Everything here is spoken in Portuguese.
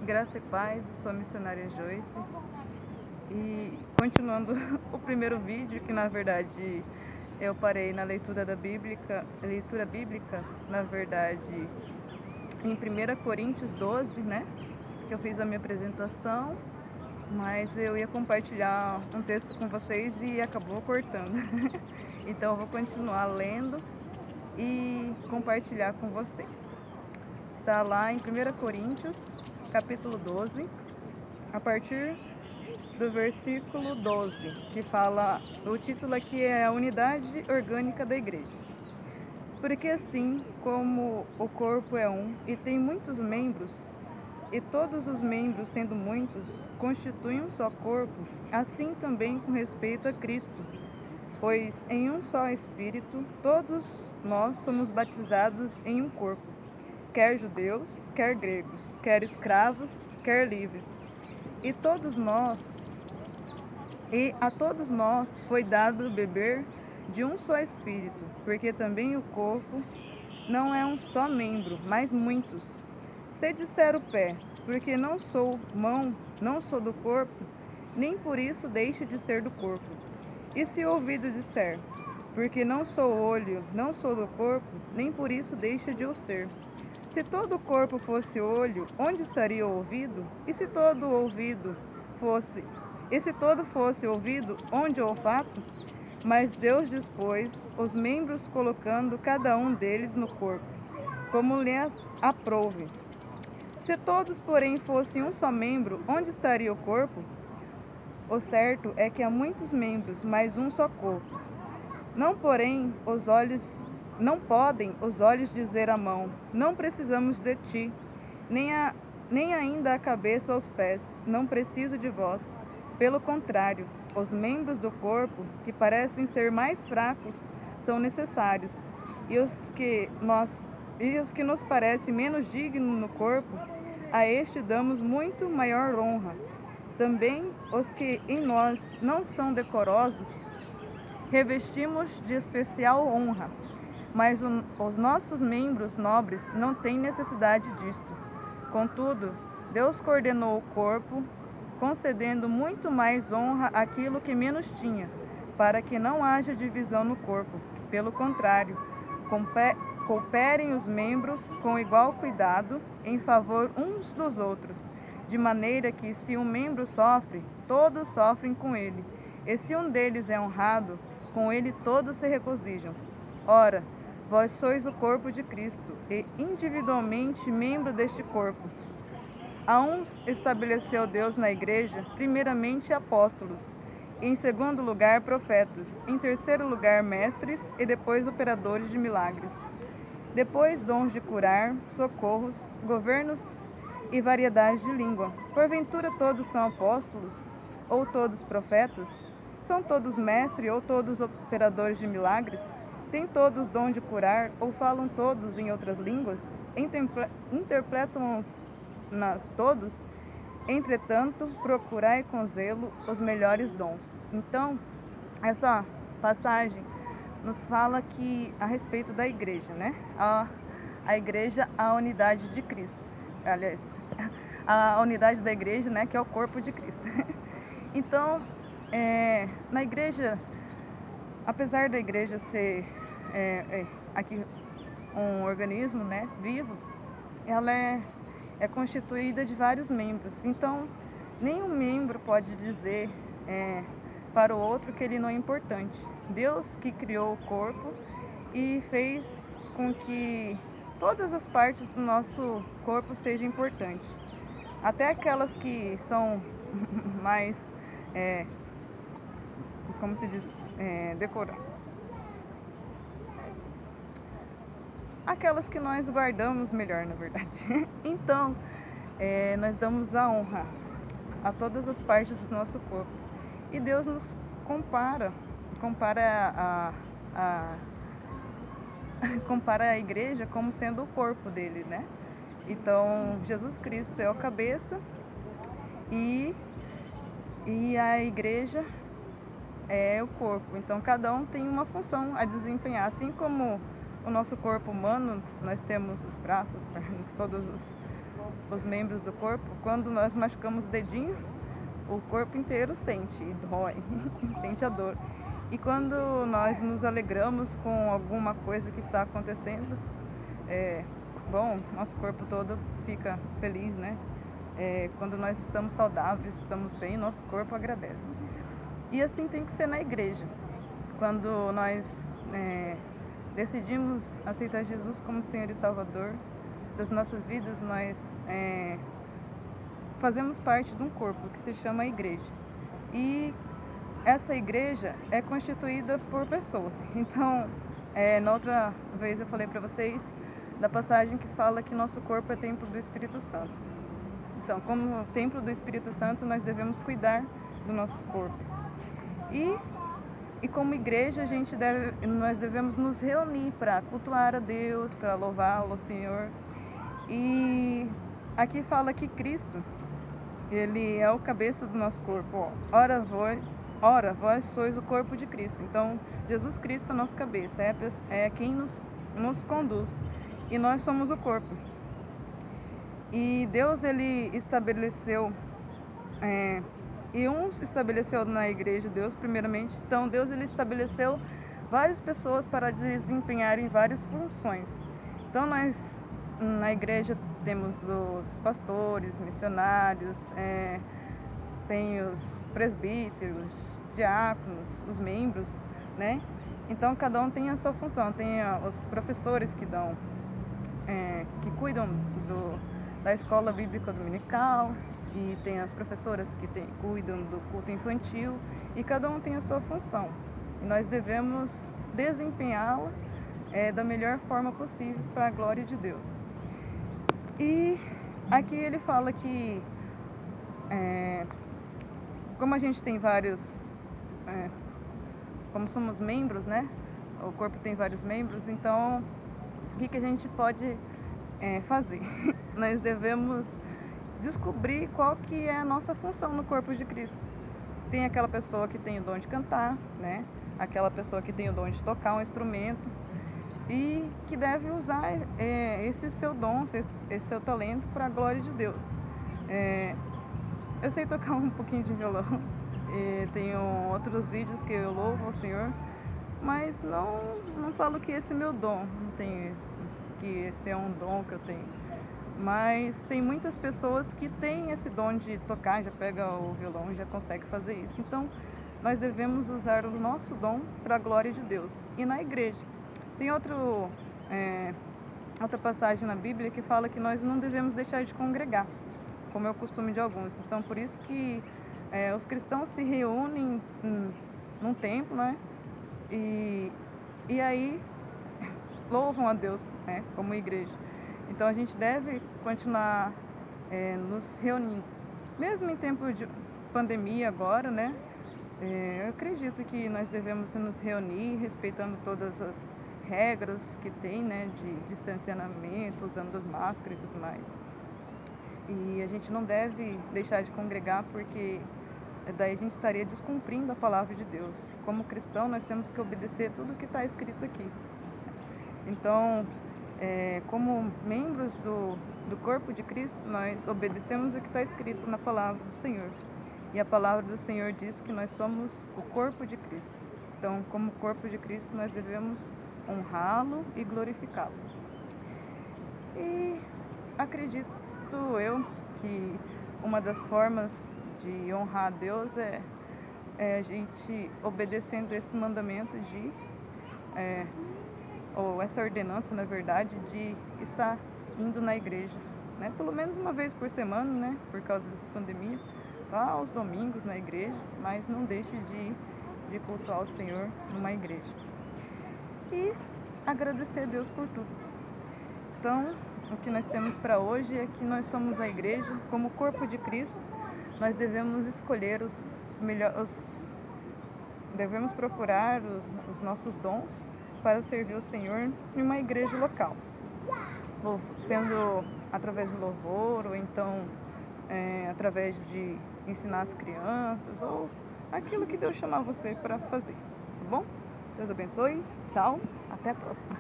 Graça e paz, eu sou a missionária Joyce e continuando o primeiro vídeo, que na verdade eu parei na leitura bíblica, na verdade em 1 Coríntios 12, né, que eu fiz a minha apresentação, mas eu ia compartilhar um texto com vocês e acabou cortando. Então eu vou continuar lendo e compartilhar com vocês. Está lá em 1 Coríntios, capítulo 12, a partir do versículo 12, que fala, o título aqui é a unidade orgânica da igreja. Porque assim como o corpo é um e tem muitos membros, e todos os membros, sendo muitos, constituem um só corpo, assim também com respeito a Cristo. Pois em um só Espírito todos nós somos batizados em um corpo, quer judeus, quer gregos, quer escravos, quer livres. E a todos nós foi dado beber de um só Espírito, porque também o corpo não é um só membro, mas muitos. Se disser o pé, porque não sou mão, não sou do corpo, nem por isso deixe de ser do corpo. E se o ouvido disser, porque não sou olho, não sou do corpo, nem por isso deixe de o ser. Se todo o corpo fosse olho, onde estaria o ouvido? E se todo fosse ouvido, onde o olfato? Mas Deus dispôs os membros, colocando cada um deles no corpo, como lhe aprouve. Se todos, porém, fossem um só membro, onde estaria o corpo? O certo é que há muitos membros, mas um só corpo. Não podem os olhos dizer à mão, não precisamos de ti, nem ainda a cabeça aos pés, não preciso de vós. Pelo contrário, os membros do corpo, que parecem ser mais fracos, são necessários, e os que nos parecem menos dignos no corpo, a este damos muito maior honra. Também os que em nós não são decorosos, revestimos de especial honra, mas os nossos membros nobres não têm necessidade disto. Contudo, Deus coordenou o corpo, concedendo muito mais honra àquilo que menos tinha, para que não haja divisão no corpo. Pelo contrário, cooperem os membros com igual cuidado em favor uns dos outros, de maneira que, se um membro sofre, todos sofrem com ele, e se um deles é honrado, com ele todos se regozijam. Ora, vós sois o corpo de Cristo, e individualmente membro deste corpo. A uns estabeleceu Deus na igreja, primeiramente apóstolos, em segundo lugar profetas, em terceiro lugar mestres e depois operadores de milagres. Depois dons de curar, socorros, governos e variedade de língua. Porventura todos são apóstolos? Ou todos profetas? São todos mestres ou todos operadores de milagres? Têm todos dom de curar ou falam todos em outras línguas? Interpretam-nas todos? Entretanto, procurai com zelo os melhores dons. Então, essa passagem nos fala que a respeito da igreja, né? A igreja, a unidade de Cristo. Aliás, a unidade da igreja, né? Que é o corpo de Cristo. Então, na igreja, apesar da igreja ser aqui um organismo, né, vivo, ela é constituída de vários membros. Então, nenhum membro pode dizer para o outro que ele não é importante. Deus que criou o corpo e fez com que todas as partes do nosso corpo sejam importantes. Até aquelas que são mais, como se diz, decoradas. Aquelas que nós guardamos melhor, na verdade. Então, nós damos a honra a todas as partes do nosso corpo. E Deus nos compara a igreja como sendo o corpo dele, né? Então, Jesus Cristo é o cabeça e a igreja é o corpo. Então, cada um tem uma função a desempenhar. Assim como o nosso corpo humano, nós temos os braços, pernas, os membros do corpo, quando nós machucamos o dedinho, o corpo inteiro sente e dói, sente a dor. E quando nós nos alegramos com alguma coisa que está acontecendo, bom, nosso corpo todo fica feliz, né? Quando nós estamos saudáveis, estamos bem, nosso corpo agradece. E assim tem que ser na igreja. Quando nós decidimos aceitar Jesus como Senhor e Salvador das nossas vidas, nós fazemos parte de um corpo que se chama igreja. E essa igreja é constituída por pessoas. Então, na outra vez eu falei para vocês da passagem que fala que nosso corpo é templo do Espírito Santo. Então, como templo do Espírito Santo, nós devemos cuidar do nosso corpo. E como igreja, nós devemos nos reunir para cultuar a Deus, para louvá-lo, o Senhor. E aqui fala que Cristo, Ele é o cabeça do nosso corpo. Ora vós sois o corpo de Cristo. Então, Jesus Cristo é a nossa cabeça, é quem nos conduz. E nós somos o corpo. E Deus, Ele estabeleceu... E uns estabeleceu na igreja Deus primeiramente. Então Deus, Ele estabeleceu várias pessoas para desempenharem várias funções. Então nós na igreja temos os pastores, missionários, tem os presbíteros, diáconos, os membros, né? Então cada um tem a sua função. Tem os professores que cuidam da escola bíblica dominical, e tem as professoras que cuidam do culto infantil, e cada um tem a sua função. E nós devemos desempenhá-la da melhor forma possível para a glória de Deus. E aqui ele fala que, como a gente tem vários, como somos membros, né? O corpo tem vários membros, então o que a gente pode fazer? Nós devemos descobrir qual que é a nossa função no corpo de Cristo. Tem aquela pessoa que tem o dom de cantar, né? Aquela pessoa que tem o dom de tocar um instrumento e que deve usar esse seu dom, esse seu talento para a glória de Deus. Eu sei tocar um pouquinho de violão, tenho outros vídeos que eu louvo ao Senhor, mas não falo que esse é meu dom, não tenho que esse é um dom que eu tenho. Mas tem muitas pessoas que têm esse dom de tocar, já pega o violão e já consegue fazer isso. Então, nós devemos usar o nosso dom para a glória de Deus. E na igreja, tem outra passagem na Bíblia que fala que nós não devemos deixar de congregar, como é o costume de alguns. Então, por isso que os cristãos se reúnem num templo, né? E aí louvam a Deus, né? Como igreja. Então a gente deve continuar nos reunindo, mesmo em tempo de pandemia agora, né? Eu acredito que nós devemos nos reunir respeitando todas as regras que tem, né? De distanciamento, usando as máscaras e tudo mais. E a gente não deve deixar de congregar, porque daí a gente estaria descumprindo a palavra de Deus. Como cristão, nós temos que obedecer tudo que está escrito aqui. Então, como membros do corpo de Cristo, nós obedecemos o que está escrito na palavra do Senhor. E a palavra do Senhor diz que nós somos o corpo de Cristo. Então, como corpo de Cristo, nós devemos honrá-lo e glorificá-lo. E acredito eu que uma das formas de honrar a Deus é a gente obedecendo esse mandamento ou essa ordenança, na verdade, de estar indo na igreja, né? Pelo menos uma vez por semana, né? Por causa dessa pandemia, vá aos domingos na igreja, mas não deixe de cultuar o Senhor numa igreja. E agradecer a Deus por tudo. Então, o que nós temos para hoje é que nós somos a igreja, como corpo de Cristo, nós devemos escolher devemos procurar os nossos dons para servir o Senhor em uma igreja local, sendo através do louvor, ou então através de ensinar as crianças, ou aquilo que Deus chamar você para fazer, tá bom? Deus abençoe, tchau, até a próxima.